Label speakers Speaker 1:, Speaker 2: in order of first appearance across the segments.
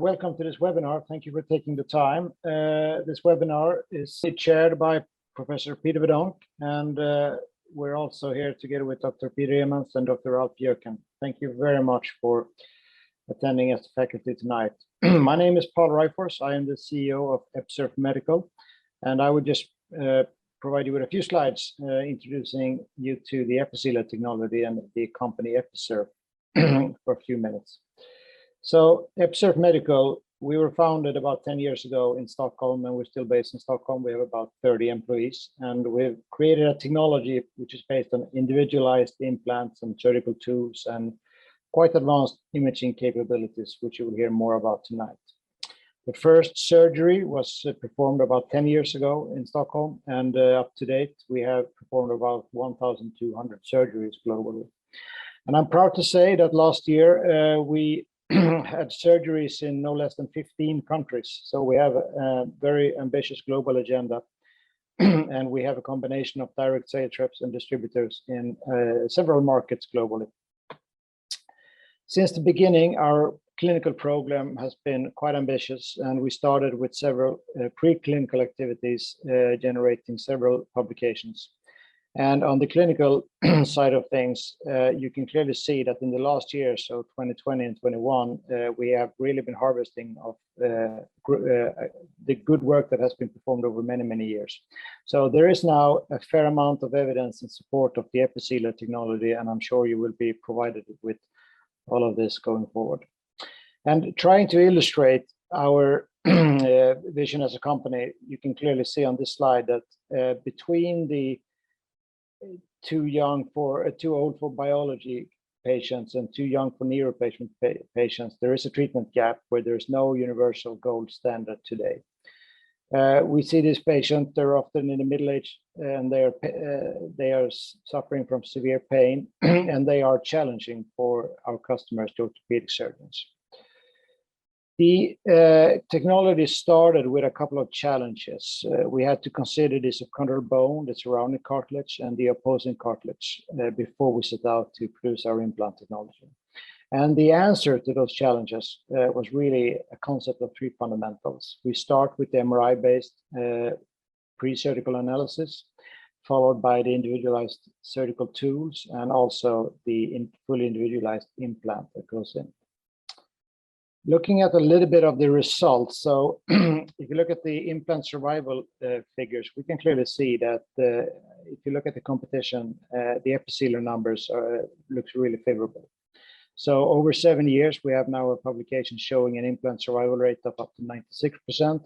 Speaker 1: welcome to this webinar. Thank you for taking the time. This webinar is chaired by Professor Peter Verdonk, and we're also here together with Dr. Peter Emmons and Dr. Ralph JEUKEN. Thank you very much for attending as faculty tonight. My name is Paul Ryfors. I am the CEO of Episurf Medical, and I would just provide you with a few slides introducing you to the Episealer technology and the company Episurf for a few minutes. So Episurf Medical, we were founded about 10 years ago in Stockholm, and we're still based in Stockholm. We have about 30 employees, and we've created a technology which is based on individualized implants and surgical tools and quite advanced imaging capabilities, which you will hear more about tonight. The first surgery was performed about 10 years ago in Stockholm, and up to date, we have performed about 1,200 surgeries globally. And I'm proud to say that last year we had surgeries in no less than 15 countries. So we have a very ambitious global agenda, and we have a combination of direct sales reps and distributors in several markets globally. Since the beginning, our clinical program has been quite ambitious, and we started with several preclinical activities generating several publications. And on the clinical side of things, you can clearly see that in the last year, so 2020 and 21, we have really been harvesting of the good work that has been performed over many, many years. So there is now a fair amount of evidence in support of the Episealer technology, and I'm sure you will be provided with all of this going forward. And trying to illustrate our vision as a company, you can clearly see on this slide that between the too old for biology patients and too young for neuro patients, there is a treatment gap where there is no universal gold standard today. We see these patients, they're often in the middle age, and they are suffering from severe pain, and they are challenging for our customers, the orthopedic surgeons. The technology started with a couple of challenges. We had to consider the subchondral bone, the surrounding cartilage, and the opposing cartilage before we set out to produce our implant technology. And the answer to those challenges was really a concept of three fundamentals. We start with the MRI-based pre-surgical analysis, followed by the individualized surgical tools, and also the fully individualized implant that goes in. Looking at a little bit of the results, so if you look at the implant survival figures, we can clearly see that if you look at the competition, the Episealer numbers looks really favorable. So over 7 years, we have now a publication showing an implant survival rate of up to 96%.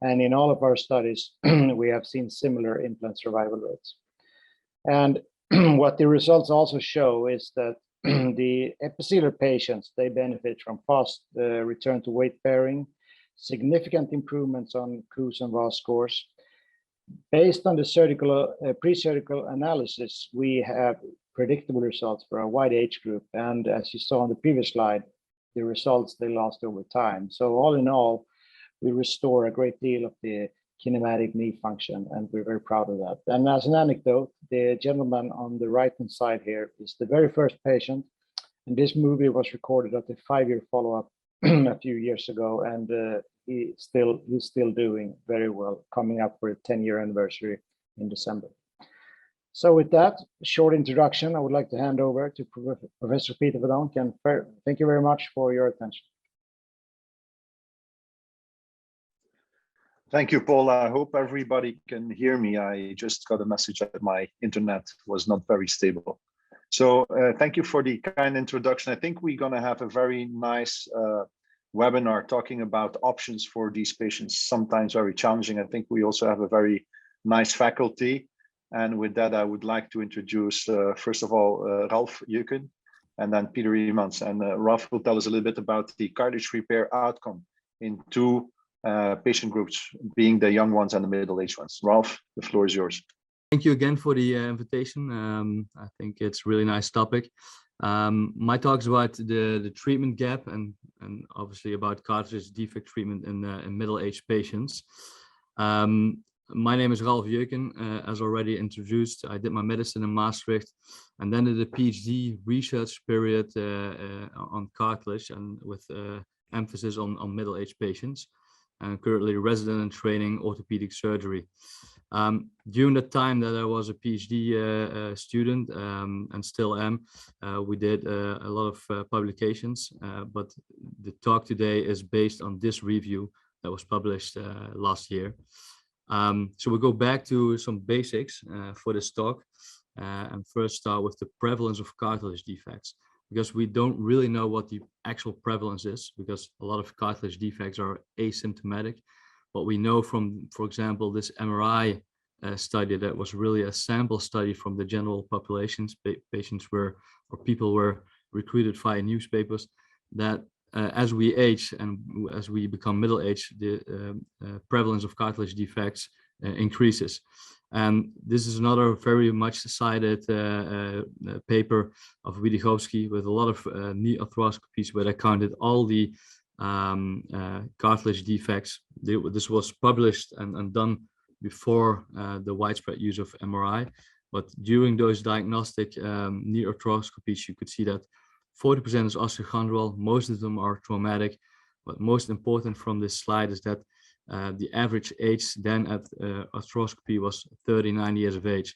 Speaker 1: And in all of our studies, we have seen similar implant survival rates. And what the results also show is that the Episealer patients, they benefit from fast return to weight bearing, significant improvements on Kuhs and VAS scores. Based on the pre-surgical analysis, we have predictable results for a wide age group. And as you saw on the previous slide, the results, they last over time. So all in all, we restore a great deal of the kinematic knee function, and we're very proud of that. And as an anecdote, the gentleman on the right-hand side here is the very first patient, and this movie was recorded at the 5-year follow-up a few years ago, and he's still doing very well, coming up for a 10-year anniversary in December. So with that short introduction, I would like to hand over to Professor Peter Verdonk, and thank you very much for your attention.
Speaker 2: Thank you, Paul. I hope everybody can hear me. I just got a message that my internet was not very stable. So thank you for the kind introduction. I think we're going to have a very nice webinar talking about options for these patients, sometimes very challenging. I think we also have a very nice faculty. And with that, I would like to introduce, first of all, Ralph JEUKEN, and then Peter Emmons. And Ralph will tell us a little bit about the cartilage repair outcome in two patient groups, being the young ones and the middle-aged ones. Ralph, the floor is yours.
Speaker 3: Thank you again for the invitation. I think it's a really nice topic. My talk is about the treatment gap and obviously about cartilage defect treatment in middle-aged patients. My name is Ralph JEUKEN. As already introduced, I did my medicine in Maastricht and then did a PhD research period on cartilage and with emphasis on middle-aged patients, and currently resident in training orthopedic surgery. During the time that I was a PhD student and still am, we did a lot of publications, but the talk today is based on this review that was published last year. So we'll go back to some basics for this talk, and first start with the prevalence of cartilage defects, because we don't really know what the actual prevalence is, because a lot of cartilage defects are asymptomatic. But we know from, for example, this MRI study that was really a sample study from the general populations, patients were, or people were recruited via newspapers, that as we age and as we become middle-aged, the prevalence of cartilage defects increases. And this is another very much cited paper of Widichowski with a lot of knee arthroscopies where they counted all the cartilage defects. This was published and done before the widespread use of MRI. But during those diagnostic knee arthroscopies, you could see that 40% is osteochondral, most of them are traumatic. But most important from this slide is that the average age then at arthroscopy was 39 years of age.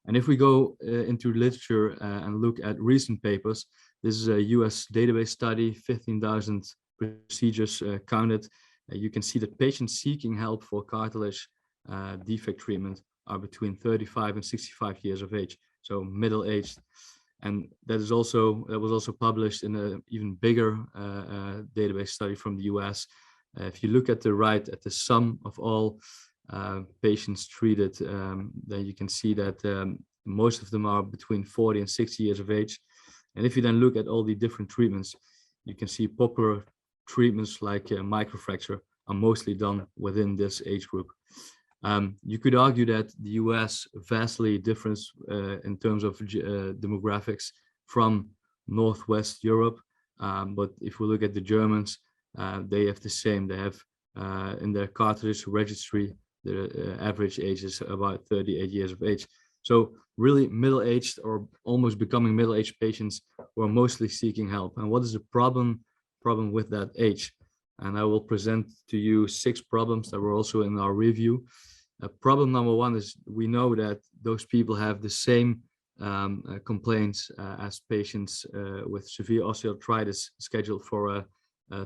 Speaker 3: And if we go into literature and look at recent papers, this is a US database study, 15,000 procedures counted. You can see that patients seeking help for cartilage defect treatment are between 35 and 65 years of age, so middle-aged. And that was also published in an even bigger database study from the US. If you look at the right at the sum of all patients treated, then you can see that most of them are between 40 and 60 years of age. And if you then look at all the different treatments, you can see popular treatments like microfracture are mostly done within this age group. You could argue that the US vastly differs in terms of demographics from Northwest Europe. But if we look at the Germans, they have the same. They have in their cartilage registry, the average age is about 38 years of age. So really middle-aged or almost becoming middle-aged patients who are mostly seeking help. And what is the problem with that age? And I will present to you 6 problems that were also in our review. Problem number 1 is we know that those people have the same complaints as patients with severe osteoarthritis scheduled for a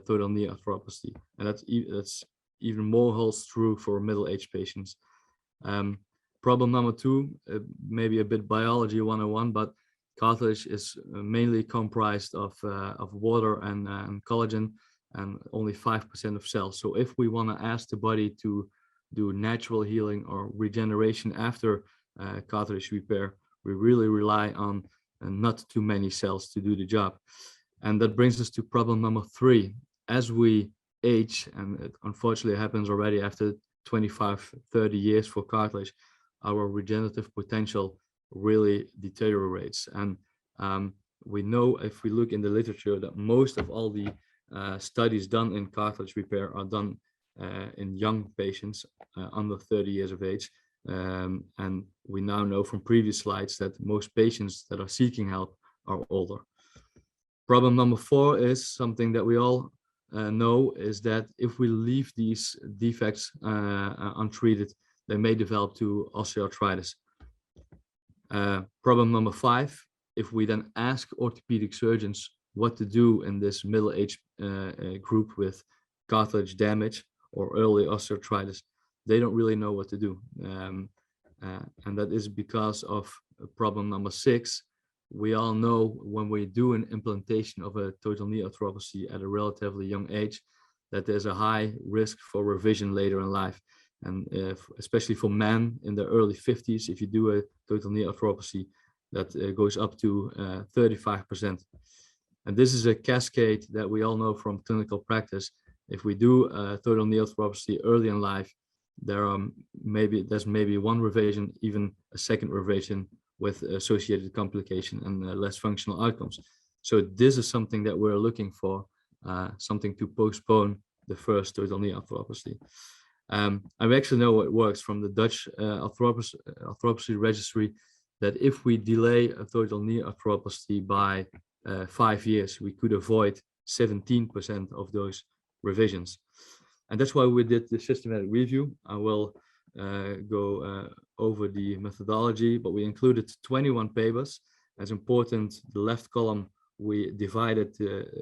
Speaker 3: total knee arthropathy, and that's even more holds true for middle-aged patients. Problem number 2, maybe a bit biology 101, but cartilage is mainly comprised of water and collagen, and only 5% of cells. So if we want to ask the body to do natural healing or regeneration after cartilage repair, we really rely on not too many cells to do the job. And that brings us to problem number 3. As we age, and it unfortunately happens already after 25, 30 years for cartilage, our regenerative potential really deteriorates. And we know, if we look in the literature, that most of all the studies done in cartilage repair are done in young patients under 30 years of age. And we now know from previous slides that most patients that are seeking help are older. Problem number 4 is something that we all know, is that if we leave these defects untreated, they may develop to osteoarthritis. Problem number 5, if we then ask orthopedic surgeons what to do in this middle-aged group with cartilage damage or early osteoarthritis, they don't really know what to do. And that is because of problem number 6. We all know when we do an implantation of a total knee arthropathy at a relatively young age, that there's a high risk for revision later in life. And especially for men in their early 50s, if you do a total knee arthropathy, that goes up to 35%. And this is a cascade that we all know from clinical practice. If we do a total knee arthropathy early in life, there's maybe one revision, even a second revision, with associated complication and less functional outcomes. So this is something that we're looking for, something to postpone the first total knee arthropathy. I actually know it works from the Dutch arthropathy registry, that if we delay a total knee arthropathy by 5 years, we could avoid 17% of those revisions. And that's why we did the systematic review. I will go over the methodology, but we included 21 papers. As important, the left column, we divided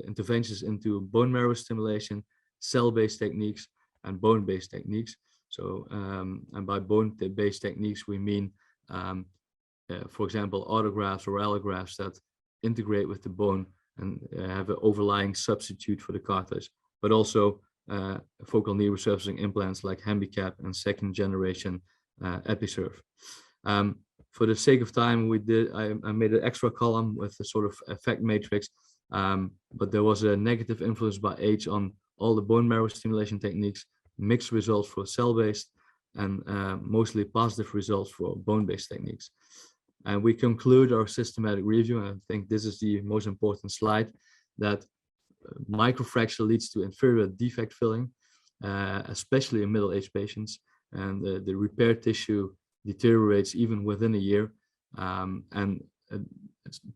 Speaker 3: interventions into bone marrow stimulation, cell-based techniques, and bone-based techniques. So, and by bone-based techniques, we mean, for example, autografts or allografts that integrate with the bone and have an overlying substitute for the cartilage, but also focal knee resurfacing implants like Handicap and second generation Episurf. For the sake of time, I made an extra column with a sort of effect matrix, but there was a negative influence by age on all the bone marrow stimulation techniques, mixed results for cell-based, and mostly positive results for bone-based techniques. And we conclude our systematic review, and I think this is the most important slide, that microfracture leads to inferior defect filling, especially in middle-aged patients, and the repair tissue deteriorates even within a year. And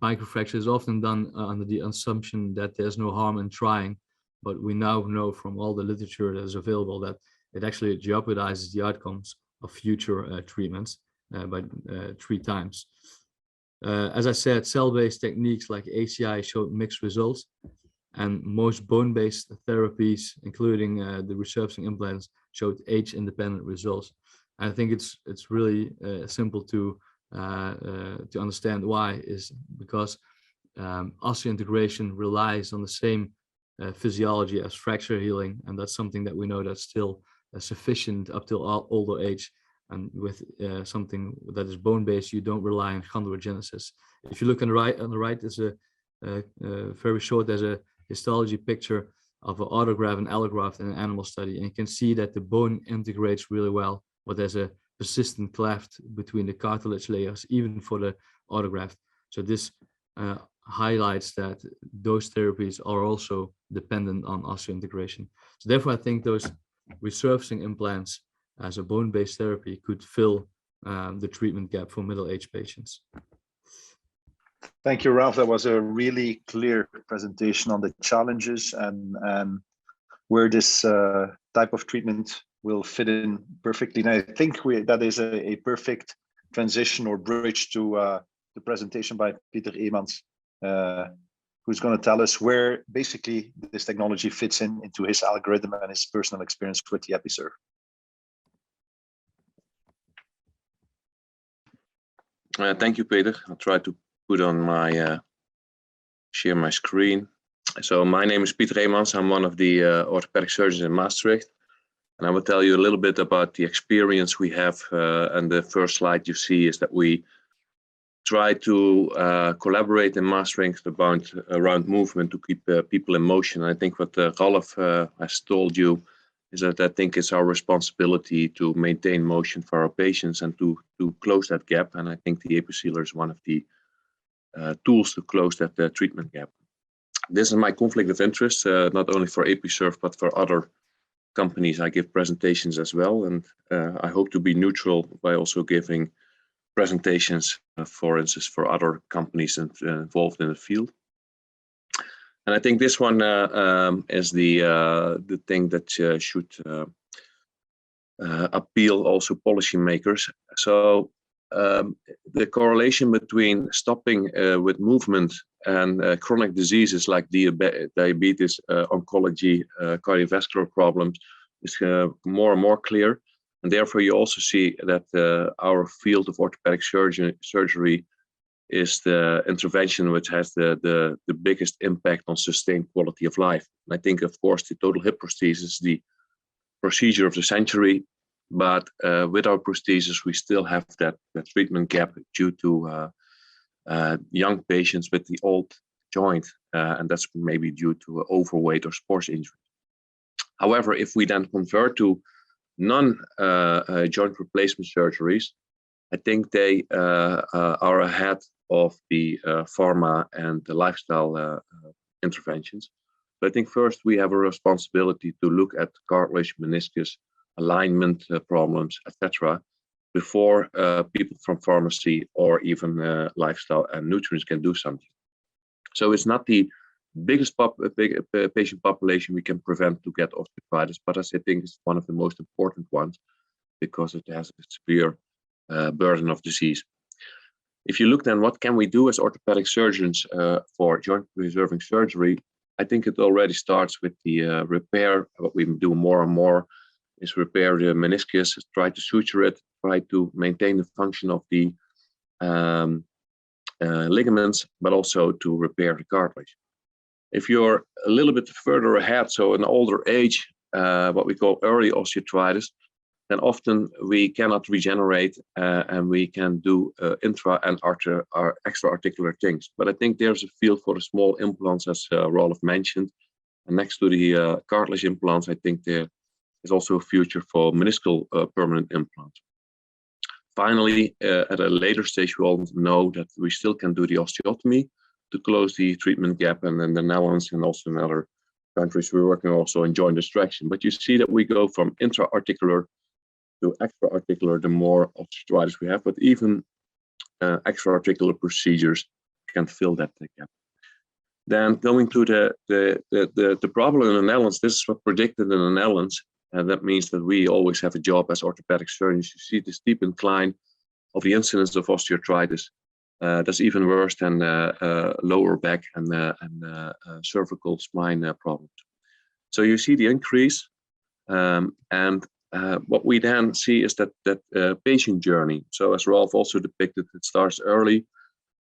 Speaker 3: microfracture is often done under the assumption that there's no harm in trying, but we now know from all the literature that is available that it actually jeopardizes the outcomes of future treatments by 3 times. As I said, cell-based techniques like ACI showed mixed results, and most bone-based therapies, including the resurfacing implants, showed age-independent results. I think it's really simple to understand why, is because osseointegration relies on the same physiology as fracture healing, and that's something that we know that's still sufficient up till older age. And with something that is bone-based, you don't rely on chondrogenesis. If you look on the right, there's a very short, there's a histology picture of an autograft and allograft in an animal study, and you can see that the bone integrates really well, but there's a persistent cleft between the cartilage layers, even for the autograft. So this highlights that those therapies are also dependent on osseointegration. So therefore, I think those resurfacing implants as a bone-based therapy could fill the treatment gap for middle-aged patients.
Speaker 2: Thank you, Ralph. That was a really clear presentation on the challenges and where this type of treatment will fit in perfectly. And I think that is a perfect transition or bridge to the presentation by Peter Eemans, who's going to tell us where basically this technology fits into his algorithm and his personal experience with the Episurf.
Speaker 4: Thank you, Peter. I'll try to put on my share my screen. So my name is Peter Eemans. I'm one of the orthopedic surgeons in Maastricht, and I will tell you a little bit about the experience we have. And the first slide you see is that we try to collaborate in Maastricht around movement to keep people in motion. And I think what Ralph has told you is that I think it's our responsibility to maintain motion for our patients and to close that gap. And I think the Episealer is one of the tools to close that treatment gap. This is my conflict of interest, not only for Episurf, but for other companies. I give presentations as well, and I hope to be neutral by also giving presentations, for instance, for other companies involved in the field. And I think this one is the thing that should appeal also policymakers. So the correlation between stopping with movement and chronic diseases like diabetes, oncology, cardiovascular problems is more and more clear. And therefore, you also see that our field of orthopedic surgery is the intervention which has the biggest impact on sustained quality of life. And I think, of course, the total hip prosthesis is the procedure of the century. But with our prosthesis, we still have that treatment gap due to young patients with the old joint, and that's maybe due to overweight or sports injury. However, if we then convert to non-joint replacement surgeries, I think they are ahead of the pharma and the lifestyle interventions. But I think first we have a responsibility to look at cartilage, meniscus, alignment problems, etc., before people from pharmacy or even lifestyle and nutrients can do something. So it's not the biggest patient population we can prevent to get osteoarthritis, but as I think it's one of the most important ones because it has a severe burden of disease. If you look then, what can we do as orthopedic surgeons for joint preserving surgery? I think it already starts with the repair. What we do more and more is repair the meniscus, try to suture it, try to maintain the function of the ligaments, but also to repair the cartilage. If you're a little bit further ahead, so an older age, what we call early osteoarthritis, then often we cannot regenerate and we can do intra and extra-articular things. But I think there's a field for the small implants, as Rolf mentioned. And next to the cartilage implants, I think there is also a future for meniscal permanent implants. Finally, at a later stage, we all know that we still can do the osteotomy to close the treatment gap, and in the Netherlands and also in other countries, we're working also on joint extraction. But you see that we go from intra-articular to extra-articular, the more osteoarthritis we have, but even extra-articular procedures can fill that gap. Then going to the problem in the Netherlands, this is what predicted in the Netherlands, and that means that we always have a job as orthopedic surgeons. You see the steep incline of the incidence of osteoarthritis. That's even worse than lower back and cervical spine problems. So you see the increase, and what we then see is that patient journey. So as Rolf also depicted, it starts early,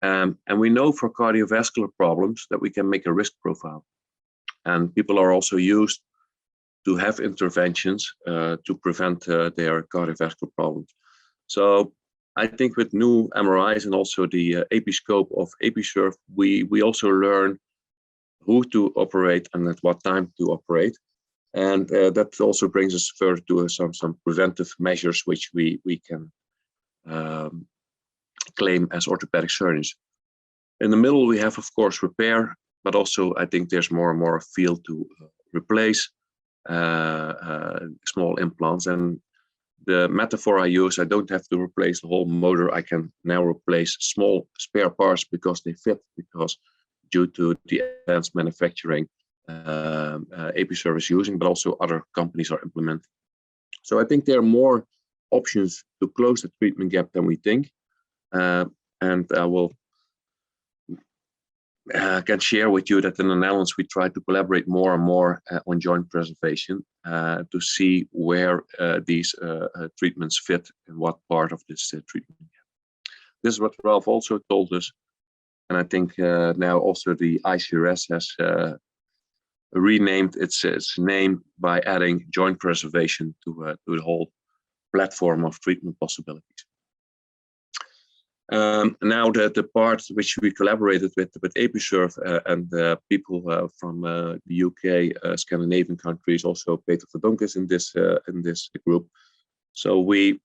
Speaker 4: and we know for cardiovascular problems that we can make a risk profile, and people are also used to have interventions to prevent their cardiovascular problems. So I think with new MRIs and also the Episcope of Episurf, we also learn who to operate and at what time to operate. And that also brings us further to some preventive measures which we can claim as orthopedic surgeons. In the middle, we have, of course, repair, but also I think there's more and more a field to replace small implants. And the metaphor I use, I don't have to replace the whole motor. I can now replace small spare parts because they fit, because due to the advanced manufacturing Episurf is using, but also other companies are implementing. So I think there are more options to close the treatment gap than we think. And I will can share with you that in the Netherlands, we try to collaborate more and more on joint preservation to see where these treatments fit in what part of this treatment gap. This is what Ralph also told us. And I think now also the ICRS has renamed its name by adding joint preservation to the whole platform of treatment possibilities. Now the part which we collaborated with Episurf and people from the UK, Scandinavian countries, also Peter Verdonk is in this group. So we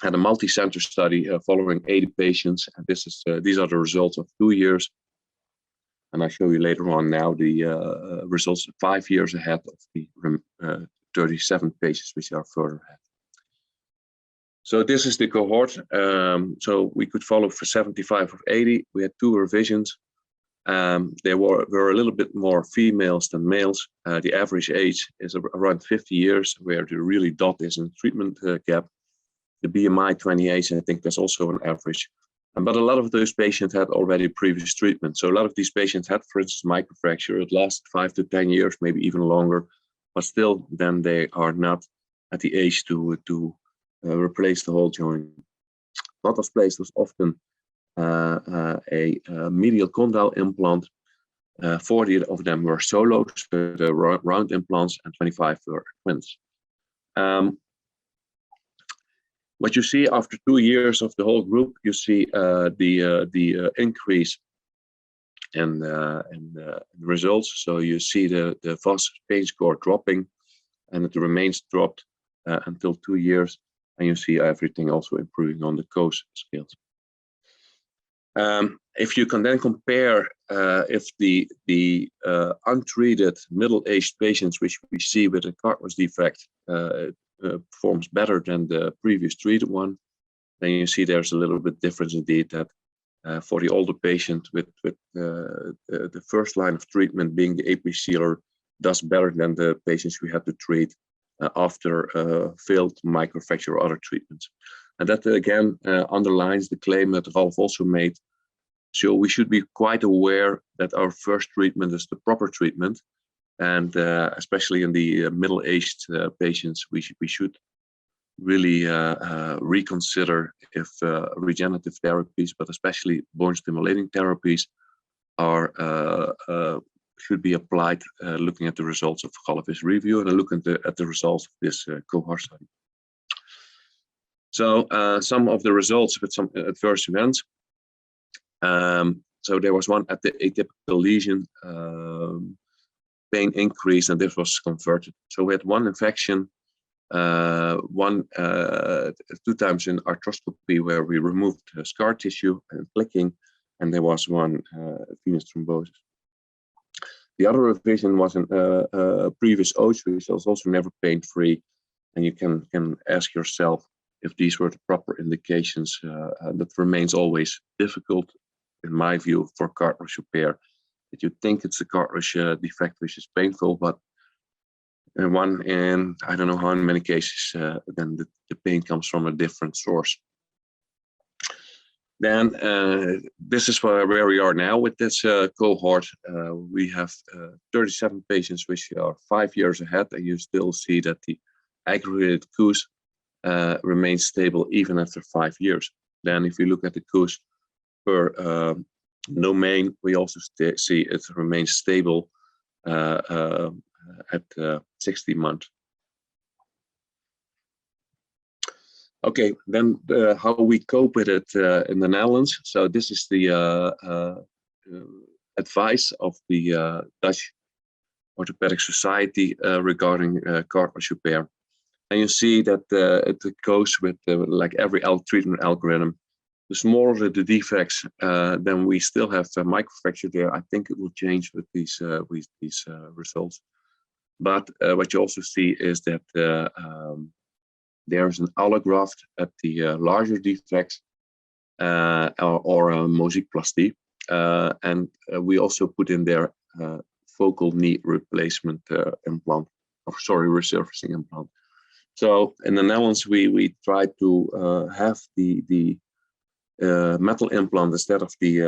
Speaker 4: had a multi-center study following 80 patients, and these are the results of 2 years. And I'll show you later on now the results 5 years ahead of the 37 patients which are further ahead. So this is the cohort. So we could follow for 75 of 80. We had 2 revisions. There were a little bit more females than males. The average age is around 50 years, where the really dot is in treatment gap. The BMI 28, I think that's also an average. But a lot of those patients had already previous treatment. So a lot of these patients had, for instance, microfracture. It lasted 5 to 10 years, maybe even longer. But still, then they are not at the age to replace the whole joint. What was placed was often a medial condyle implant. 40 of them were solos, the round implants, and 25 were twins. What you see after 2 years of the whole group, you see the increase in the results. So you see the VAS pain score dropping, and it remains dropped until 2 years. And you see everything also improving on the COS scales. If you can then compare if the untreated middle-aged patients, which we see with a cartilage defect, performs better than the previous treated one, then you see there's a little bit difference indeed, that for the older patient with the first line of treatment being the AP sealer does better than the patients we had to treat after failed microfracture or other treatments. And that again underlines the claim that Ralph also made. So we should be quite aware that our first treatment is the proper treatment, and especially in the middle-aged patients, we should really reconsider if regenerative therapies, but especially bone stimulating therapies, are should be applied looking at the results of Ralph's review and looking at the results of this cohort study. So some of the results with some adverse events. So there was one at the atypical lesion, pain increase, and this was converted. So we had one infection, 2 times in arthroscopy where we removed scar tissue and clicking, and there was one venous thrombosis. The other revision was a previous OH, which was also never pain-free, and you can ask yourself if these were the proper indications. That remains always difficult, in my view, for cartilage repair. That you think it's a cartilage defect which is painful, but in I don't know how many cases, then the pain comes from a different source. Then this is where we are now with this cohort. We have 37 patients which are 5 years ahead, and you still see that the aggregated COOS remains stable even after 5 years. Then if you look at the COOS per domain, we also see it remains stable at 60 months. Okay, then how we cope with it in the Netherlands. So this is the advice of the Dutch Orthopedic Society regarding cartilage repair. And you see that it goes with like every treatment algorithm. The smaller the defects, then we still have microfracture there. I think it will change with these results. But what you also see is that there's an allograft at the larger defects or a mosaic-plasty. And we also put in there focal knee replacement implant, resurfacing implant. So in the Netherlands, we try to have the metal implant instead of the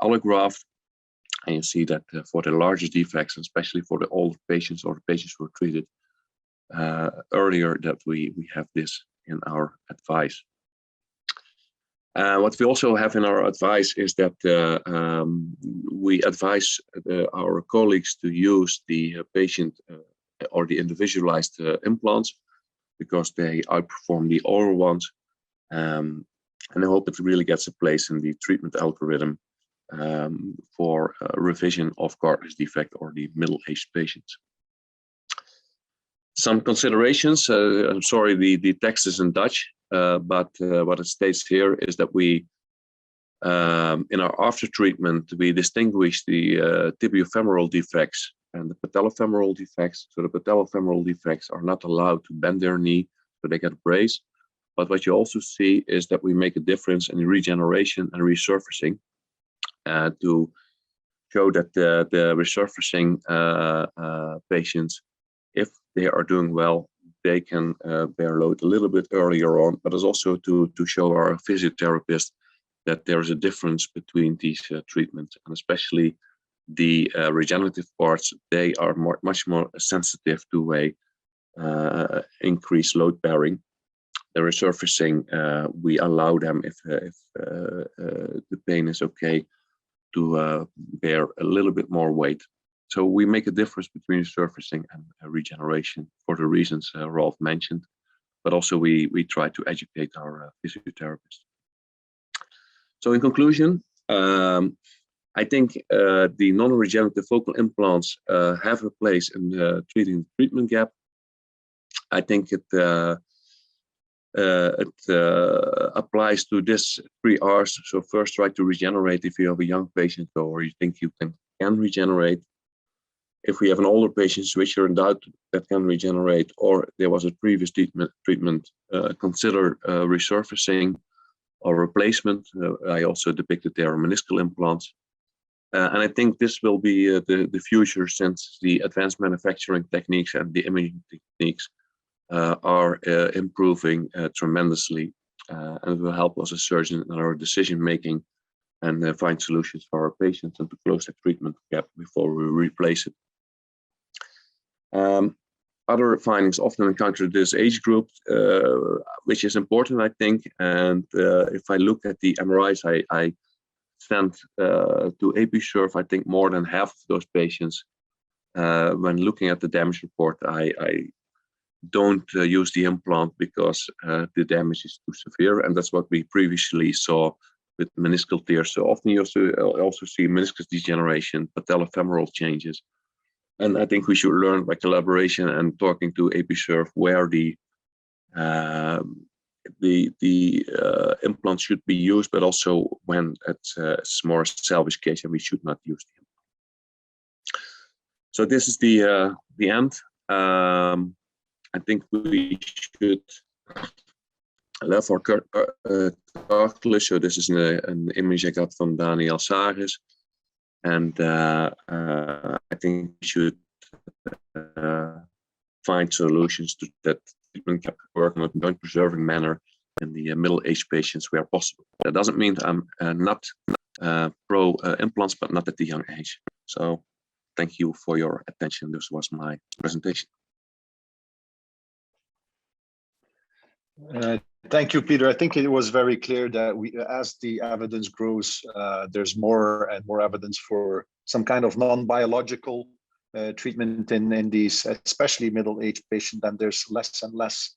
Speaker 4: allograft. And you see that for the larger defects, especially for the older patients or the patients who were treated earlier, that we have this in our advice. What we also have in our advice is that we advise our colleagues to use the patient or the individualized implants because they outperform the oral ones. And I hope it really gets a place in the treatment algorithm for revision of cartilage defect or the middle-aged patients. Some considerations. I'm sorry, the text is in Dutch, but what it states here is that we, in our after treatment, we distinguish the tibiofemoral defects and the patellofemoral defects. So the patellofemoral defects are not allowed to bend their knee, so they get a brace. But what you also see is that we make a difference in regeneration and resurfacing to show that the resurfacing patients, if they are doing well, they can bear load a little bit earlier on, but it's also to show our physiotherapists that there is a difference between these treatments, and especially the regenerative parts, they are much more sensitive to a increased load bearing. The resurfacing, we allow them, if the pain is okay, to bear a little bit more weight. So we make a difference between resurfacing and regeneration for the reasons Rolf mentioned, but also we try to educate our physiotherapists. So in conclusion, I think the non-regenerative focal implants have a place in treating the treatment gap. I think it applies to this 3 R's. So first, try to regenerate if you have a young patient or you think you can regenerate. If we have an older patient which you're in doubt that can regenerate, or there was a previous treatment, consider resurfacing. or replacement. I also depicted there meniscal implants. And I think this will be the future, since the advanced manufacturing techniques and the imaging techniques are improving tremendously, and it will help us as surgeons in our decision making and find solutions for our patients and to close the treatment gap before we replace it. Other findings often encounter this age group, which is important, I think. And if I look at the MRIs I sent to Episurf, I think more than half of those patients, when looking at the damage report, I don't use the implant because the damage is too severe. And that's what we previously saw with meniscal tears. So often you also see meniscus degeneration, patellofemoral changes. And I think we should learn by collaboration and talking to Episurf where the implant should be used, but also when it's a more salvage case and we should not use the implant. So this is the end. I think we should left our cartilage. So this is an image I got from Daniel Saris. And I think we should find solutions to that treatment gap, work in a joint preserving manner in the middle-aged patients where possible. That doesn't mean I'm not pro implants, but not at the young age. So thank you for your attention. This was my presentation.
Speaker 2: Thank you, Peter. I think it was very clear that as the evidence grows, there's more and more evidence for some kind of non-biological treatment in these, especially middle-aged patients, and there's less and less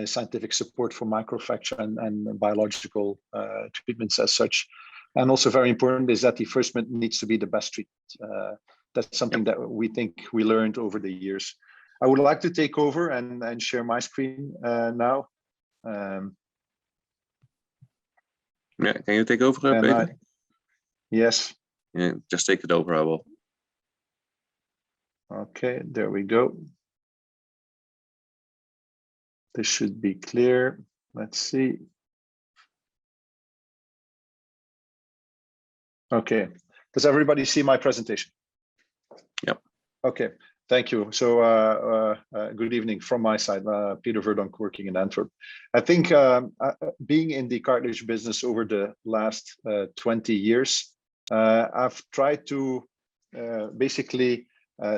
Speaker 2: scientific support for microfracture and biological treatments as such. And also very important is that the first needs to be the best treatment. That's something that we think we learned over the years. I would like to take over and share my screen now.
Speaker 4: Yeah, can you take over, Peter?
Speaker 2: Yes.
Speaker 4: Yeah, just take it over, I will.
Speaker 2: Okay, there we go. This should be clear. Let's see. Okay, does everybody see my presentation?
Speaker 4: Yep.
Speaker 2: Okay, thank you. So good evening from my side, Peter Verdonk, working in Antwerp. I think being in the cartilage business over the last 20 years, I've tried to basically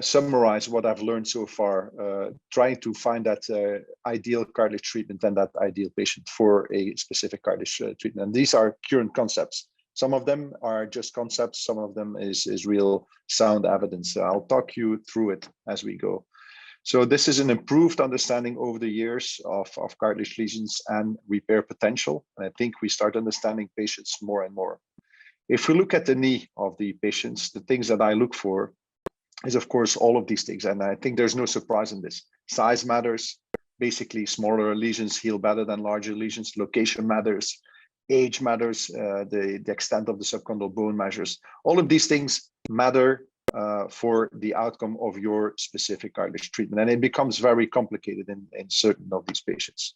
Speaker 2: summarize what I've learned so far, trying to find that ideal cartilage treatment and that ideal patient for a specific cartilage treatment. And these are current concepts. Some of them are just concepts, some of them is real sound evidence. I'll talk you through it as we go. So this is an improved understanding over the years of cartilage lesions and repair potential. And I think we start understanding patients more and more. If we look at the knee of the patients, the things that I look for is, of course, all of these things. And I think there's no surprise in this. Size matters. Basically, smaller lesions heal better than larger lesions. Location matters. Age matters. The extent of the subchondral bone measures. All of these things matter for the outcome of your specific cartilage treatment. And it becomes very complicated in certain of these patients.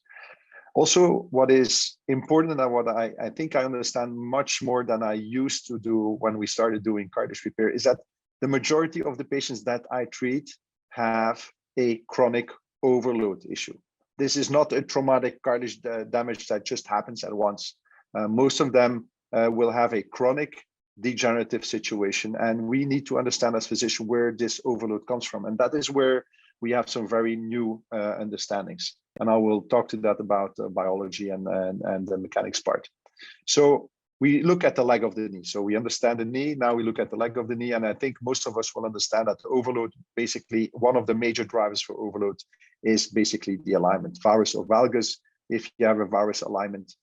Speaker 2: Also, what is important and what I think I understand much more than I used to do when we started doing cartilage repair is that the majority of the patients that I treat have a chronic overload issue. This is not a traumatic cartilage damage that just happens at once. Most of them will have a chronic degenerative situation, and we need to understand as physicians where this overload comes from. And that is where we have some very new understandings. And I will talk to that about biology and the mechanics part. So we look at the leg of the knee. So we understand the knee. Now we look at the leg of the knee. And I think most of us will understand that the overload, basically one of the major drivers for overload is basically the alignment, varus or valgus. If you have a varus alignment,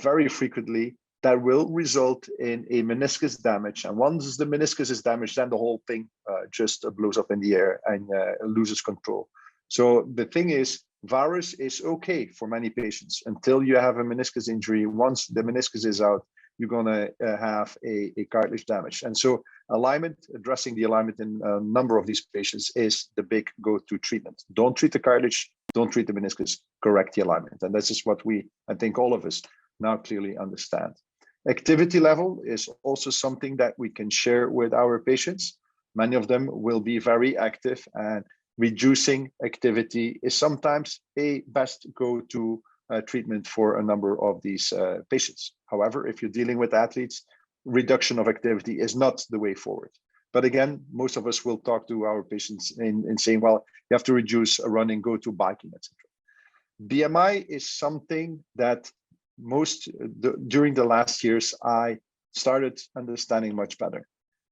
Speaker 2: very frequently that will result in a meniscus damage. And once the meniscus is damaged, then the whole thing just blows up in the air and loses control. So the thing is, varus is okay for many patients until you have a meniscus injury. Once the meniscus is out, you're going to have a cartilage damage. And so alignment, addressing the alignment in a number of these patients is the big go-to treatment. Don't treat the cartilage, don't treat the meniscus, correct the alignment. And this is what I think all of us now clearly understand. Activity level is also something that we can share with our patients. Many of them will be very active, and reducing activity is sometimes a best go-to treatment for a number of these patients. However, if you're dealing with athletes, reduction of activity is not the way forward. But again, most of us will talk to our patients in saying, well, you have to reduce running, go to biking, etc. BMI is something that during the last years, I started understanding much better.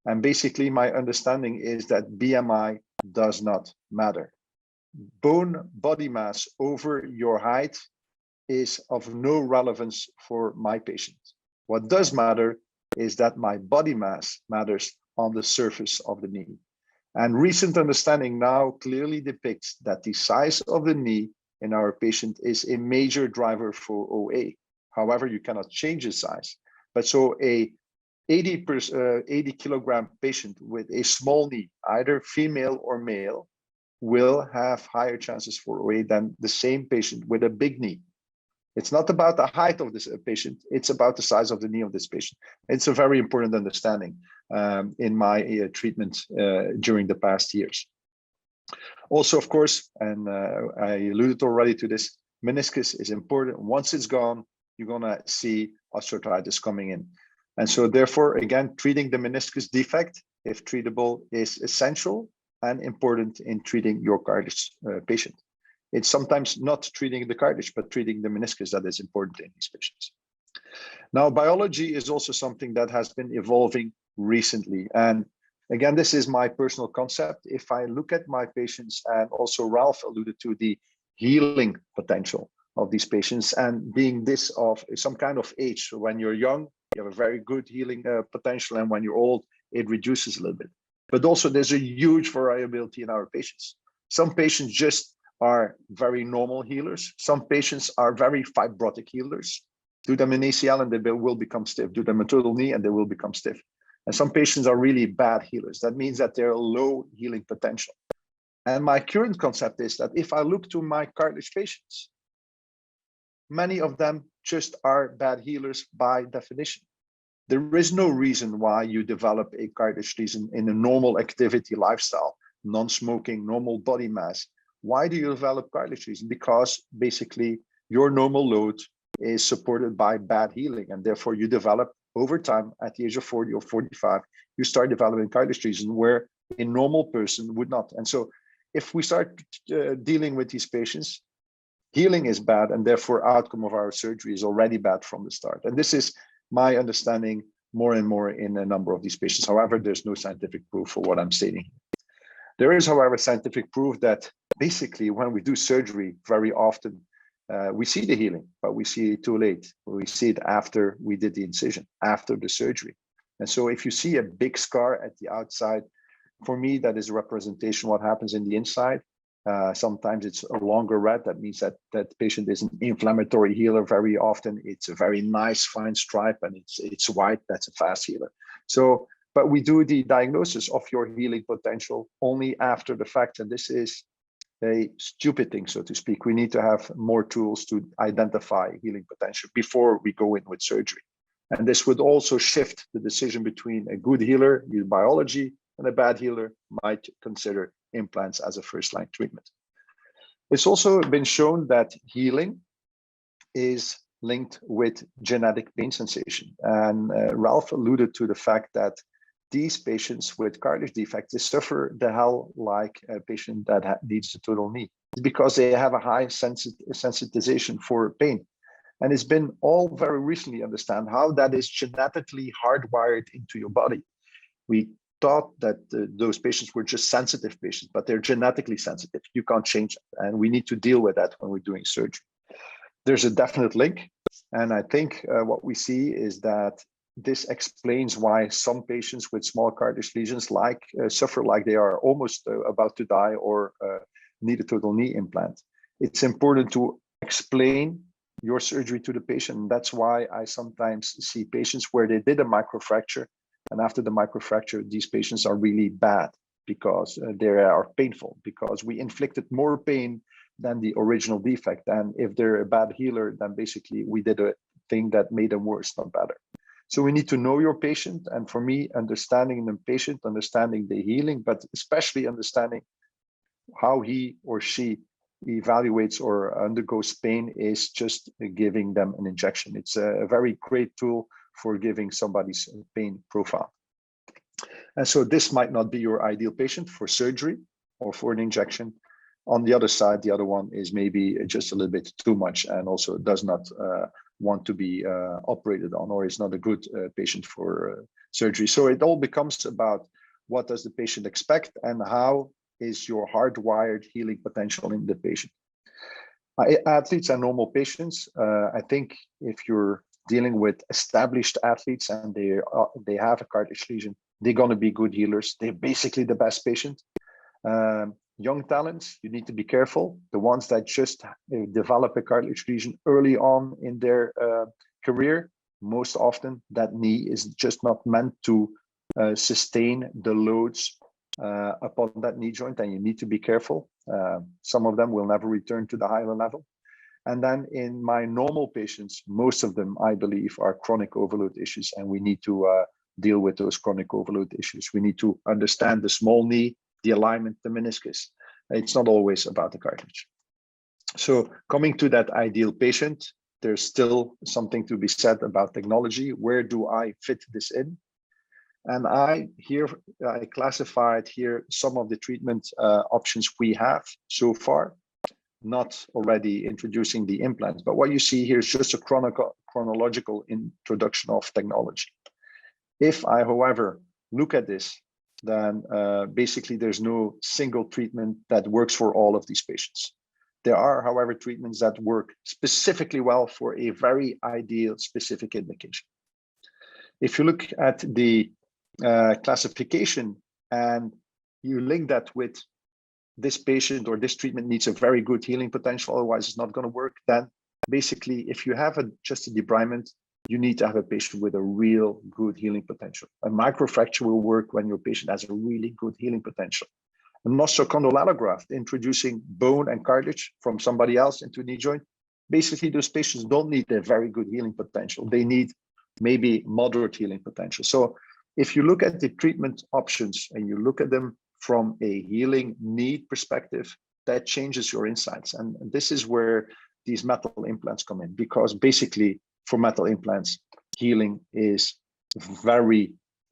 Speaker 2: And basically my understanding is that BMI does not matter. Bone body mass over your height is of no relevance for my patient. What does matter is that my body mass matters on the surface of the knee. And recent understanding now clearly depicts that the size of the knee in our patient is a major driver for OA. However, you cannot change the size. But so a 80 kilogram patient with a small knee, either female or male, will have higher chances for OA than the same patient with a big knee. It's not about the height of this patient, it's about the size of the knee of this patient. It's a very important understanding in my treatment during the past years. Also, of course, and I alluded already to this, meniscus is important. Once it's gone, you're gonna see osteoarthritis coming in. And so therefore, again, treating the meniscus defect, if treatable, is essential and important in treating your cartilage patient. It's sometimes not treating the cartilage, but treating the meniscus that is important in these patients. Now, biology is also something that has been evolving recently. And again, this is my personal concept. If I look at my patients, and also Ralph alluded to the healing potential of these patients, and being this of some kind of age. So when you're young, you have a very good healing potential, and when you're old, it reduces a little bit. But also there's a huge variability in our patients. Some patients just are very normal healers. Some patients are very fibrotic healers. Do them an ACL and they will become stiff. Do them a total knee and they will become stiff. And some patients are really bad healers. That means that they're low healing potential. And my current concept is that if I look to my cartilage patients, many of them just are bad healers by definition. There is no reason why you develop a cartilage lesion in a normal activity lifestyle, non-smoking, normal body mass. Why do you develop cartilage lesion? Because basically your normal load is supported by bad healing, and therefore you develop over time at the age of 40 or 45, you start developing cartilage lesion where a normal person would not. And so if we start dealing with these patients, healing is bad, and therefore outcome of our surgery is already bad from the start. And this is my understanding more and more in a number of these patients. However, there's no scientific proof for what I'm stating. There is, however, scientific proof that basically when we do surgery, very often we see the healing, but we see it too late. We see it after we did the incision, after the surgery. And so if you see a big scar at the outside, for me, that is a representation of what happens in the inside. Sometimes it's a longer red. That means that that patient is an inflammatory healer. Very often it's a very nice fine stripe and it's white. That's a fast healer. So, but we do the diagnosis of your healing potential only after the fact. And this is a stupid thing, so to speak. We need to have more tools to identify healing potential before we go in with surgery. And this would also shift the decision between a good healer, use biology, and a bad healer might consider implants as a first-line treatment. It's also been shown that healing is linked with genetic pain sensation. And Ralph alluded to the fact that these patients with cartilage defects, they suffer the hell like a patient that needs a total knee. It's because they have a high sensitization for pain. And it's been all very recently understand how that is genetically hardwired into your body. We thought that those patients were just sensitive patients, but they're genetically sensitive. You can't change it. And we need to deal with that when we're doing surgery. There's a definite link. And I think what we see is that this explains why some patients with small cartilage lesions suffer like they are almost about to die or need a total knee implant. It's important to explain your surgery to the patient. And that's why I sometimes see patients where they did a microfracture, and after the microfracture, these patients are really bad because they are painful, because we inflicted more pain than the original defect. And if they're a bad healer, then basically we did a thing that made them worse, not better. So we need to know your patient. And for me, understanding the patient, understanding the healing, but especially understanding how he or she evaluates or undergoes pain is just giving them an injection. It's a very great tool for giving somebody's pain profile. And so this might not be your ideal patient for surgery or for an injection. On the other side, the other one is maybe just a little bit too much and also does not want to be operated on, or is not a good patient for surgery. So it all becomes about what does the patient expect and how is your hardwired healing potential in the patient. Athletes are normal patients. I think if you're dealing with established athletes and they have a cartilage lesion, they're going to be good healers. They're basically the best patient. Young talents, you need to be careful. The ones that just develop a cartilage lesion early on in their career, most often that knee is just not meant to sustain the loads upon that knee joint, and you need to be careful. Some of them will never return to the higher level. And then in my normal patients, most of them, I believe, are chronic overload issues, and we need to deal with those chronic overload issues. We need to understand the small knee, the alignment, the meniscus. It's not always about the cartilage. So coming to that ideal patient, there's still something to be said about technology. Where do I fit this in? And I classified here some of the treatment options we have so far, not already introducing the implants. But what you see here is just a chronological introduction of technology. If I, however, look at this, then basically there's no single treatment that works for all of these patients. There are, however, treatments that work specifically well for a very ideal specific indication. If you look at the classification and you link that with this patient or this treatment needs a very good healing potential, otherwise it's not going to work, then basically if you have just a debridement, you need to have a patient with a real good healing potential. A microfracture will work when your patient has a really good healing potential. A nosocondylar allograft, introducing bone and cartilage from somebody else into a knee joint, basically those patients don't need a very good healing potential. They need maybe moderate healing potential. So if you look at the treatment options and you look at them from a healing need perspective, that changes your insights. And this is where these metal implants come in, because basically for metal implants, healing is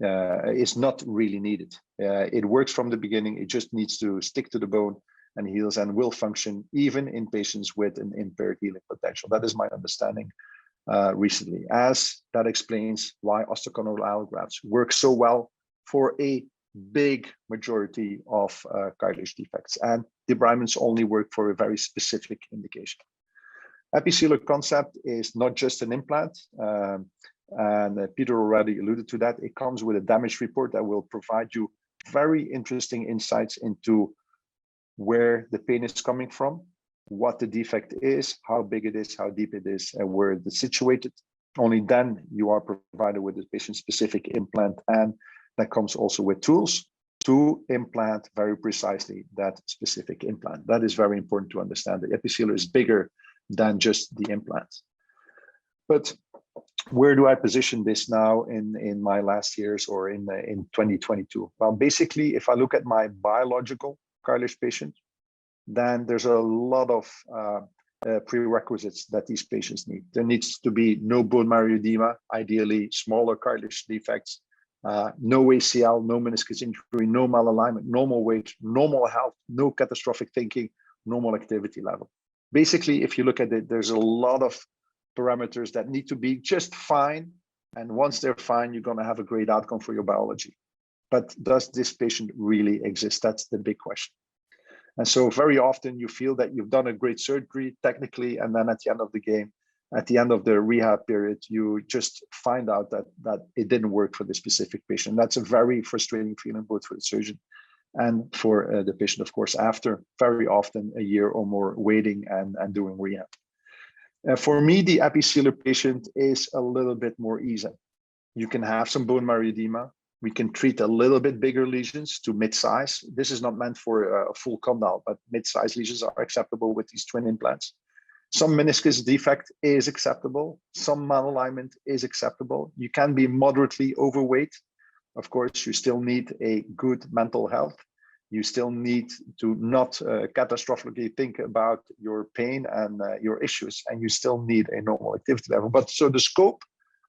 Speaker 2: not really needed. It works from the beginning. It just needs to stick to the bone and heals and will function even in patients with an impaired healing potential. That is my understanding recently, as that explains why osteocondylar allografts work so well for a big majority of cartilage defects, and debridements only work for a very specific indication. Episealer concept is not just an implant, and Peter already alluded to that. It comes with a damage report that will provide you very interesting insights into where the pain is coming from, what the defect is, how big it is, how deep it is, and where it is situated. Only then you are provided with a patient-specific implant, and that comes also with tools to implant very precisely that specific implant. That is very important to understand. The episealer is bigger than just the implant. But where do I position this now in my last years or in 2022? Well, basically, if I look at my biological cartilage patient, then there's a lot of prerequisites that these patients need. There needs to be no bone marrow edema, ideally smaller cartilage defects, no ACL, no meniscus injury, no malalignment, normal weight, normal health, no catastrophic thinking, normal activity level. Basically, if you look at it, there's a lot of parameters that need to be just fine. And once they're fine, you're going to have a great outcome for your biology. But does this patient really exist? That's the big question. And so very often you feel that you've done a great surgery technically, and then at the end of the game, at the end of the rehab period, you just find out that it didn't work for the specific patient. That's a very frustrating feeling, both for the surgeon and for the patient, of course, after very often a year or more waiting and doing rehab. For me, the episealer patient is a little bit more easy. You can have some bone marrow edema. We can treat a little bit bigger lesions to mid-size. This is not meant for a full condyle, but mid-size lesions are acceptable with these twin implants. Some meniscus defect is acceptable. Some malalignment is acceptable. You can be moderately overweight. Of course, you still need a good mental health. You still need to not catastrophically think about your pain and your issues, and you still need a normal activity level. But so the scope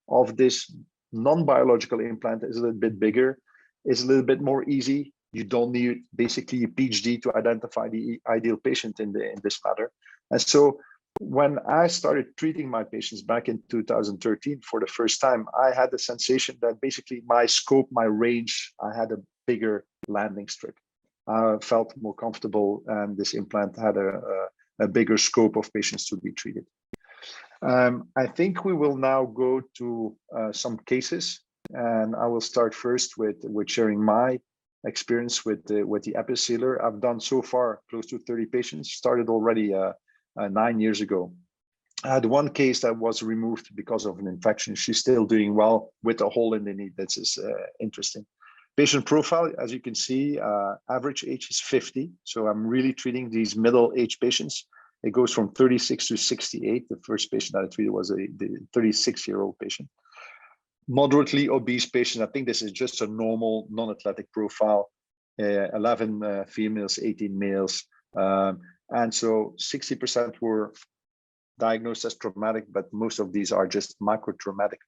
Speaker 2: of this non-biological implant is a little bit bigger, is a little bit more easy. You don't need basically a PhD to identify the ideal patient in this matter. And so when I started treating my patients back in 2013 for the first time, I had the sensation that basically my scope, my range, I had a bigger landing strip. I felt more comfortable, and this implant had a bigger scope of patients to be treated. I think we will now go to some cases, and I will start first with sharing my experience with the Episealer. I've done so far close to 30 patients, started already 9 years ago. I had one case that was removed because of an infection. She's still doing well with a hole in the knee. That's interesting. Patient profile, as you can see, average age is 50. So I'm really treating these middle-aged patients. It goes from 36 to 68. The first patient that I treated was the 36-year-old patient. Moderately obese patient. I think this is just a normal non-athletic profile. 11 females, 18 males. And so 60% were diagnosed as traumatic, but most of these are just microtraumatic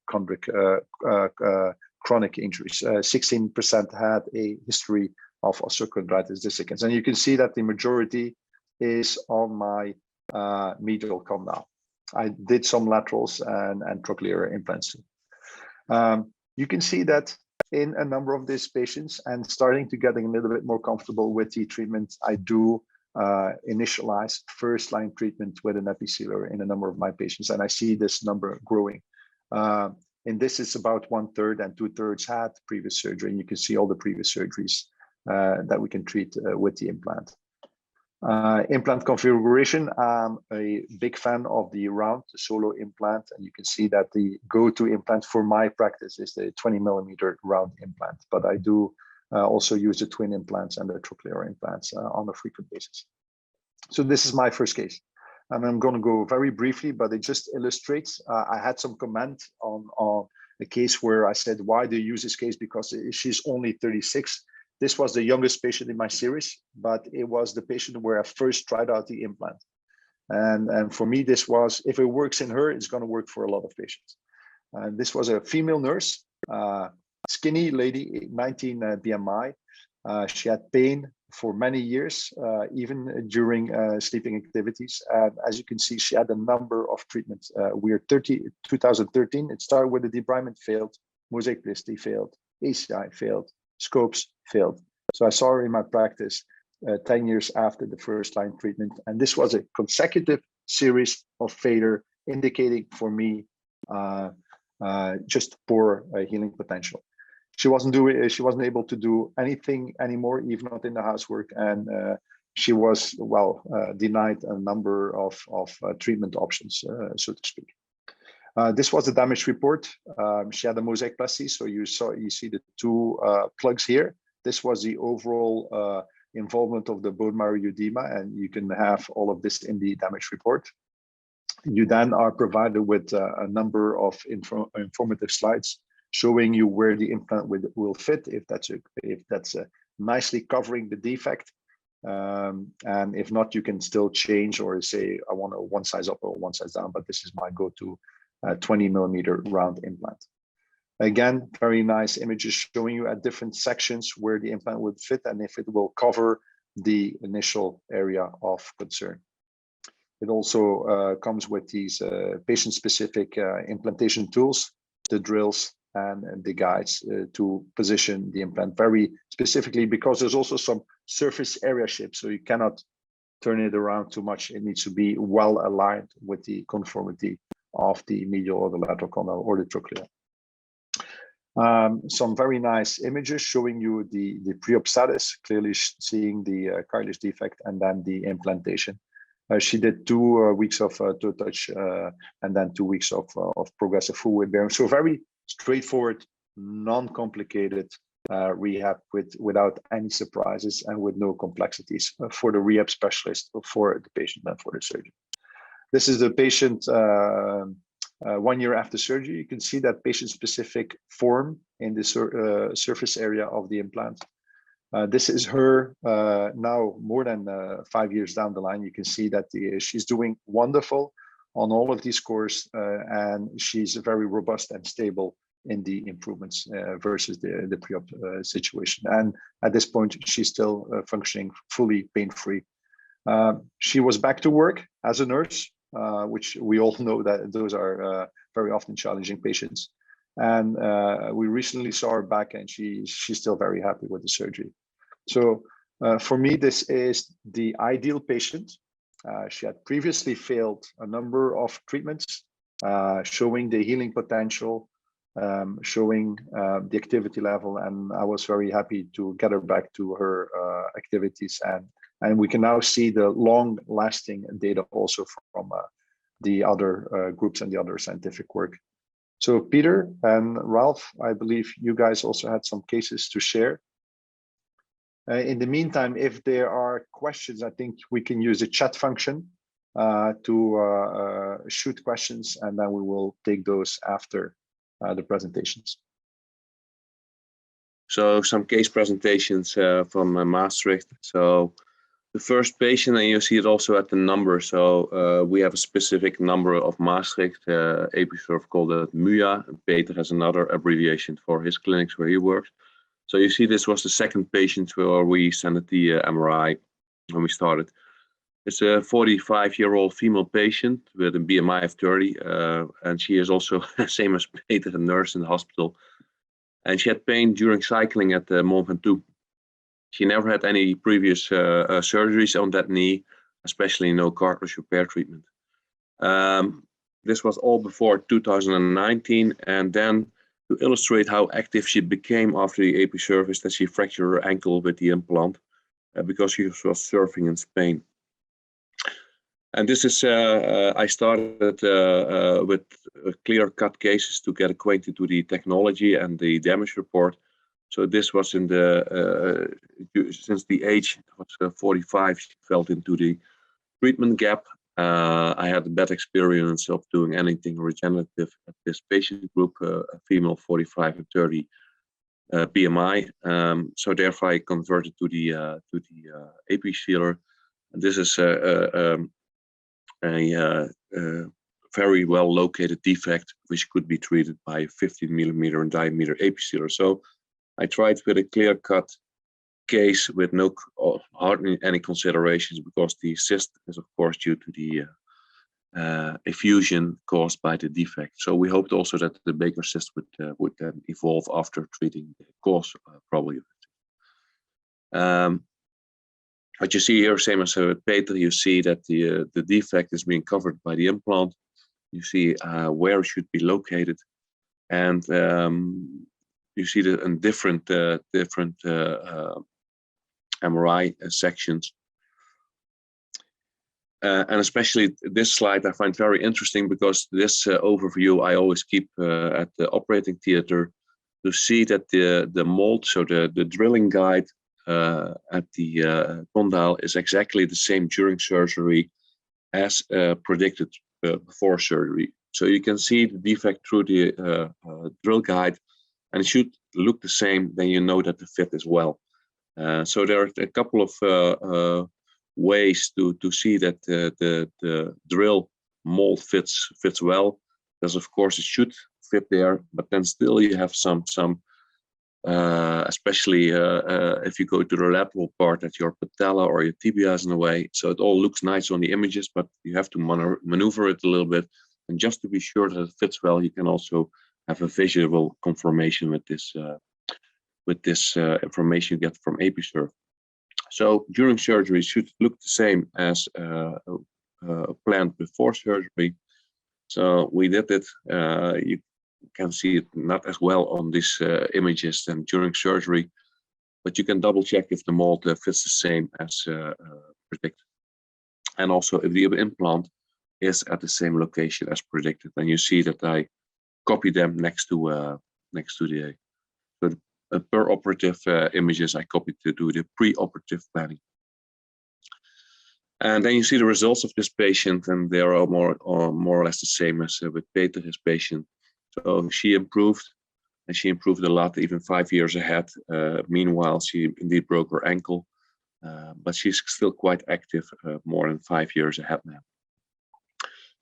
Speaker 2: chronic injuries. 16% had a history of osteochondritis dissecans. And you can see that the majority is on my medial condyle. I did some laterals and trochlear implants too. You can see that in a number of these patients, and starting to getting a little bit more comfortable with the treatment, I do initialize first-line treatment with an Episealer in a number of my patients, and I see this number growing. And this is about 1/3 and 2/3 had previous surgery, and you can see all the previous surgeries that we can treat with the implant. Implant configuration, I'm a big fan of the round solo implant, and you can see that the go-to implant for my practice is the 20mm round implant, but I do also use the twin implants and the trochlear implants on a frequent basis. So this is my first case, and I'm going to go very briefly, but it just illustrates. I had some comment on a case where I said, why do you use this case? Because she's only 36. This was the youngest patient in my series, but it was the patient where I first tried out the implant. And for me, this was, if it works in her, it's going to work for a lot of patients. This was a female nurse, skinny lady, 19 BMI. She had pain for many years, even during sleeping activities. And as you can see, she had a number of treatments. We are 2013. It started with the debridement failed, mosaicplasty failed, ACI failed, scopes failed. So I saw her in my practice 10 years after the first line treatment. And this was a consecutive series of failure, indicating for me just poor healing potential. She wasn't able to do anything anymore, even not in the housework. And she was, denied a number of treatment options, so to speak. This was the damage report. She had a mosaicplasty, so you see the two plugs here. This was the overall involvement of the bone marrow edema, and you can have all of this in the damage report. You then are provided with a number of informative slides showing you where the implant will fit, if that's nicely covering the defect. And if not, you can still change or say, I want a one size up or one size down, but this is my go-to 20mm round implant. Again, very nice images showing you at different sections where the implant would fit and if it will cover the initial area of concern. It also comes with these patient-specific implantation tools, the drills, and the guides to position the implant very specifically, because there's also some surface area shift, so you cannot turn it around too much. It needs to be well aligned with the conformity of the medial or the lateral condyle or the trochlear. Some very nice images showing you the pre-op status, clearly seeing the cartilage defect and then the implantation. She did 2 weeks of toe touch and then 2 weeks of progressive full weight bearing. So very straightforward, non-complicated rehab without any surprises and with no complexities for the rehab specialist, for the patient and for the surgeon. This is the patient 1 year after surgery. You can see that patient-specific form in the surface area of the implant. This is her now more than 5 years down the line. You can see that she's doing wonderful on all of these scores, and she's very robust and stable in the improvements versus the pre-op situation. And at this point, she's still functioning fully pain-free. She was back to work as a nurse, which we all know that those are very often challenging patients. And we recently saw her back, and she's still very happy with the surgery. So for me, this is the ideal patient. She had previously failed a number of treatments, showing the healing potential, showing the activity level, and I was very happy to get her back to her activities. And we can now see the long-lasting data also from the other groups and the other scientific work. So Peter and Ralph, I believe you guys also had some cases to share. In the meantime, if there are questions, I think we can use the chat function to shoot questions, and then we will take those after the presentations.
Speaker 4: So some case presentations from Maastricht. So the first patient, and you see it also at the number. So we have a specific number of Maastricht, Episurf called it MUA. Peter has another abbreviation for his clinics where he works. So you see this was the second patient where we sent the MRI when we started. It's a 45-year-old female patient with a BMI of 30, and she is also same as Peter, a nurse in the hospital. And she had pain during cycling at the Mont Ventoux. She never had any previous surgeries on that knee, especially no cartilage repair treatment. This was all before 2019, and then to illustrate how active she became after the Episurf is that she fractured her ankle with the implant because she was surfing in Spain. And this is, I started with clear-cut cases to get acquainted to the technology and the damage report. So this was in the, since the age was 45, she fell into the treatment gap. I had a bad experience of doing anything regenerative at this patient group, a female 45 and 30 BMI. So therefore I converted to the Episealer. And this is a very well located defect which could be treated by 15 millimeter in diameter Episealer. So I tried with a clear-cut case with no hardly any considerations because the cyst is of course due to the effusion caused by the defect. So we hoped also that the Baker cyst would then evolve after treating the cause probably. What you see here, same as with Peter, you see that the defect is being covered by the implant. You see where it should be located, and you see that in different MRI sections. And especially this slide I find very interesting because this overview I always keep at the operating theater to see that the mold, so the drilling guide at the condyle is exactly the same during surgery as predicted before surgery. So you can see the defect through the drill guide, and it should look the same, then you know that the fit is well. So there are a couple of ways to see that the drill mold fits well. Because of course it should fit there, but then still you have some especially if you go to the lateral part at your patella or your tibia is in the way. So it all looks nice on the images, but you have to maneuver it a little bit. And just to be sure that it fits well, you can also have a visual confirmation with this information you get from Episurf. So during surgery, it should look the same as planned before surgery. So we did it. You can see it not as well on these images than during surgery, but you can double check if the mold fits the same as predicted. And also if the implant is at the same location as predicted. And you see that I copy them next to the per operative images I copied to do the pre-operative planning. And then you see the results of this patient, and they are all more or less the same as with Peter, his patient. So she improved, and she improved a lot, even 5 years ahead. Meanwhile, she indeed broke her ankle, but she's still quite active, more than 5 years ahead now.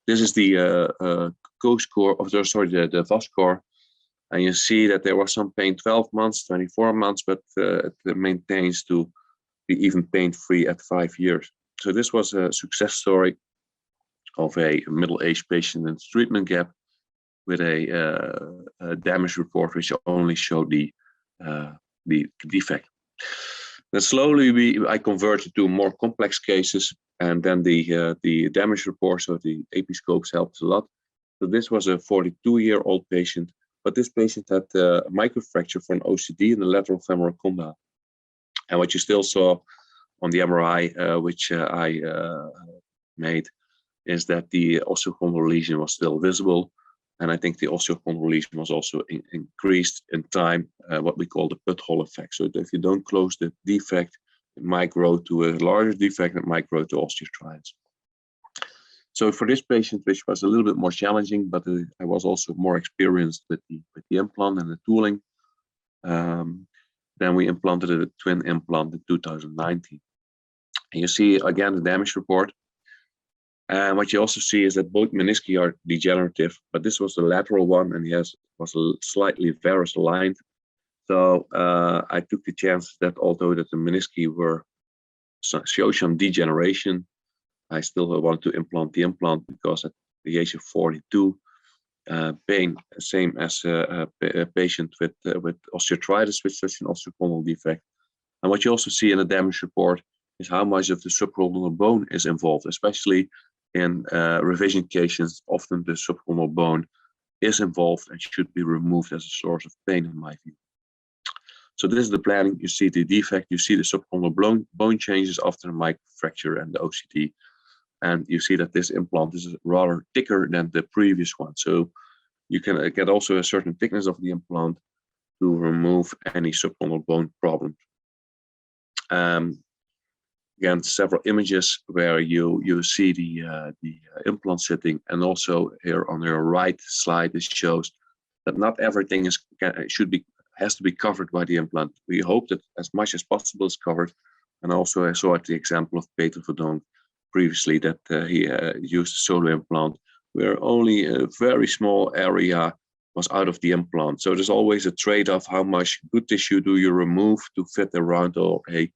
Speaker 4: This is the co-score, the VAS score, and you see that there was some pain 12 months, 24 months, but it maintains to be even pain-free at 5 years. So this was a success story of a middle-aged patient in the treatment gap with a damage report which only showed the defect. Then slowly I converted to more complex cases, and then the damage report, so the Episcopes helped a lot. So this was a 42-year-old patient, but this patient had a microfracture for an OCD in the lateral femoral condyle. And what you still saw on the MRI, which I made, is that the osteochondral lesion was still visible. And I think the osteochondral lesion was also increased in time, what we call the butthole effect. So if you don't close the defect, it might grow to a larger defect, it might grow to osteoarthritis. So for this patient, which was a little bit more challenging, but I was also more experienced with the implant and the tooling, then we implanted a twin implant in 2019. And you see again the damage report. And what you also see is that both menisci are degenerative, but this was the lateral one, and he was slightly varus aligned. So I took the chance that although that the menisci show some degeneration, I still wanted to implant the implant because at the age of 42, pain, same as a patient with osteoarthritis with such an osteochondral defect. And what you also see in the damage report is how much of the subchondral bone is involved, especially in revision cases. Often the subchondral bone is involved and should be removed as a source of pain, in my view. So this is the planning. You see the defect, you see the subchondral bone changes after the microfracture and the OCD. And you see that this implant is rather thicker than the previous one. So you can get also a certain thickness of the implant to remove any subchondral bone problem. Again, several images where you see the implant sitting, and also here on your right slide, it shows that not everything has to be covered by the implant. We hope that as much as possible is covered. And also I saw at the example of Peter Verdonk previously that he used a solo implant where only a very small area was out of the implant. So there's always a trade-off: how much good tissue do you remove to fit around or a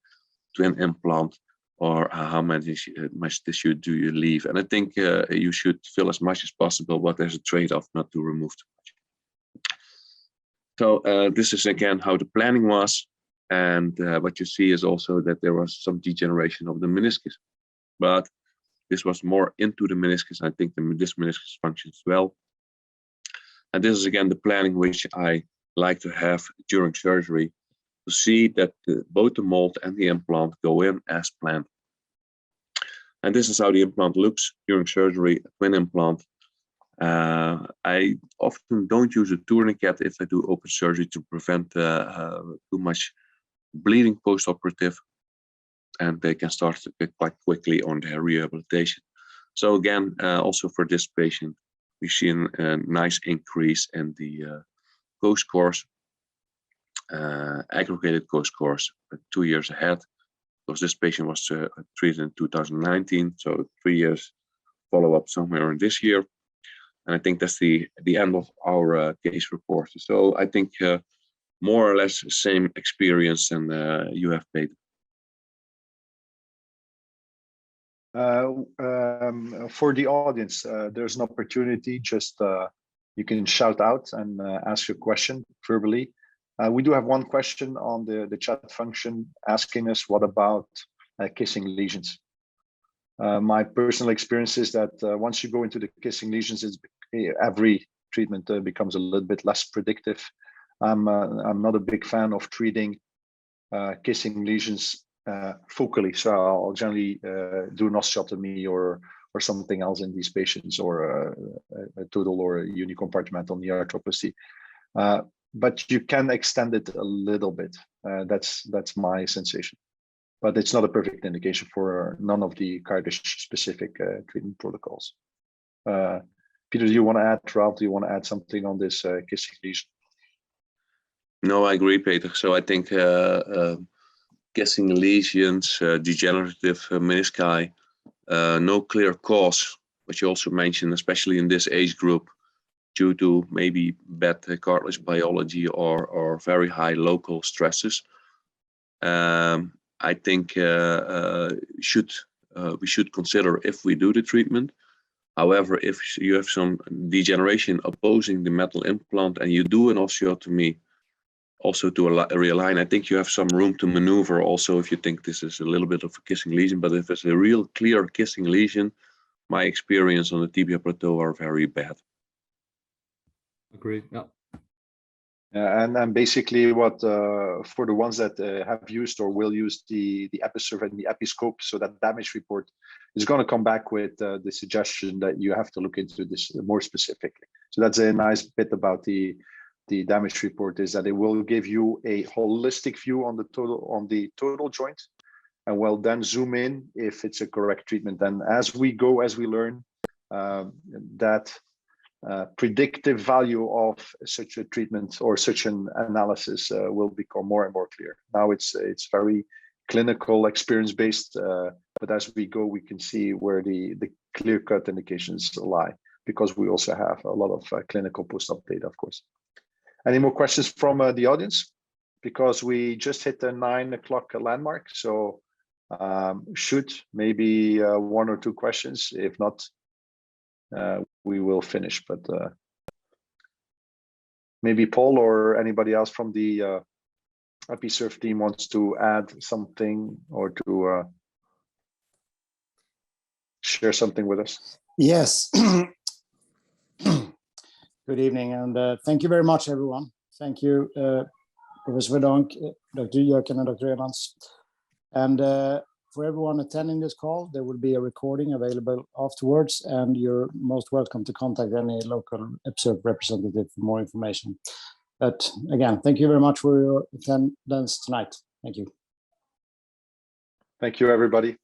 Speaker 4: twin implant, or how much tissue do you leave? And I think you should fill as much as possible, but there's a trade-off not to remove too much. So this is again how the planning was. And what you see is also that there was some degeneration of the meniscus, but this was more into the meniscus. I think this meniscus functions well. And this is again the planning which I like to have during surgery, to see that both the mold and the implant go in as planned. And this is how the implant looks during surgery, a twin implant. I often don't use a tourniquet if I do open surgery to prevent too much bleeding post-operative, and they can start quite quickly on their rehabilitation. So again, also for this patient, we see a nice increase in the co-scores, aggregated co-scores 2 years ahead, because this patient was treated in 2019, so 3 years follow-up somewhere in this year. And I think that's the end of our case report. So I think more or less same experience than you have, Peter.
Speaker 2: For the audience, there's an opportunity. Just you can shout out and ask your question verbally. We do have one question on the chat function asking us, what about kissing lesions? My personal experience is that once you go into the kissing lesions, every treatment becomes a little bit less predictive. I'm not a big fan of treating kissing lesions focally, so I'll generally do an osteotomy or something else in these patients, or a total or a unicompartmental knee arthroplasty. But you can extend it a little bit. That's my sensation. but it's not a perfect indication for none of the cartilage specific treatment protocols. Peter, do you want to add? Ralph, do you want to add something on this kissing lesion?
Speaker 4: No, I agree, Peter. So I think kissing lesions, degenerative menisci, no clear cause, which you also mentioned, especially in this age group, due to maybe bad cartilage biology or very high local stresses. I think we should consider if we do the treatment. However, if you have some degeneration opposing the metal implant and you do an osteotomy also to realign, I think you have some room to maneuver also if you think this is a little bit of a kissing lesion. But if it's a real clear kissing lesion, my experience on the tibia plateau are very bad.
Speaker 3: Agree. Yeah.
Speaker 2: And basically what for the ones that have used or will use the Episurf and the Episcope, so that damage report is going to come back with the suggestion that you have to look into this more specifically. So that's a nice bit about the damage report, is that it will give you a holistic view on the total joint, and will then zoom in if it's a correct treatment. And as we go, as we learn, that predictive value of such a treatment or such an analysis will become more and more clear. Now it's very clinical, experience-based, but as we go, we can see where the clear-cut indications lie, because we also have a lot of clinical post-op data, of course. Any more questions from the audience? Because we just hit the 9 o'clock landmark, so should maybe 1 or 2 questions. If not, we will finish, but maybe Paul or anybody else from the Episurf team wants to add something or to share something with us.
Speaker 1: Yes. Good evening, and thank you very much, everyone. Thank you, Professor Verdonk, Dr. JEUKEN, and Dr. Evans. And for everyone attending this call, there will be a recording available afterwards, and you're most welcome to contact any local Episurf representative for more information. But again, thank you very much for your attendance tonight. Thank you.
Speaker 2: Thank you, everybody.